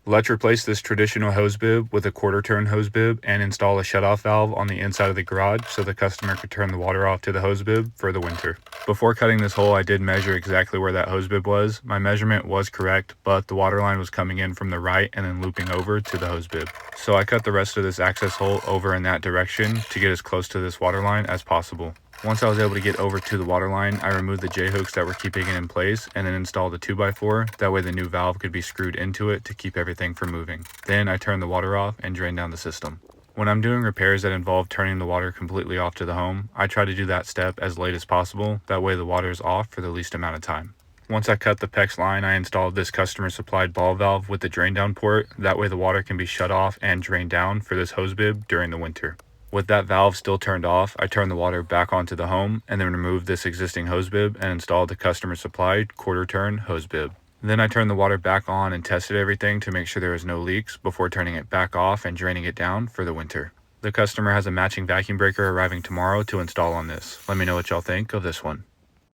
Let's replace this traditional hose bib with a quarter turn hose bib and install a shutoff valve on the inside of the garage so the customer could turn the water off to the hose bib for the winter. Before cutting this hole, I did measure exactly where that hose bib was. My measurement was correct, but the water line was coming in from the right and then looping over to the hose bib. So I cut the rest of this access hole over in that direction to get as close to this water line as possible. Once I was able to get over to the water line, I removed the J-hooks that were keeping it in place and then installed a 2x4. That way the new valve could be screwed into it to keep everything from moving. Then I turned the water off and drained down the system. When I'm doing repairs that involve turning the water completely off to the home, I try to do that step as late as possible. That way the water is off for the least amount of time. Once I cut the PEX line, I installed this customer supplied ball valve with the drain down port. That way the water can be shut off and drained down for this hose bib during the winter. With that valve still turned off, I turned the water back onto the home and then removed this existing hose bib and installed the customer supplied quarter turn hose bib. Then I turned the water back on and tested everything to make sure there was no leaks before turning it back off and draining it down for the winter. The customer has a matching vacuum breaker arriving tomorrow to install on this. Let me know what y'all think of this one.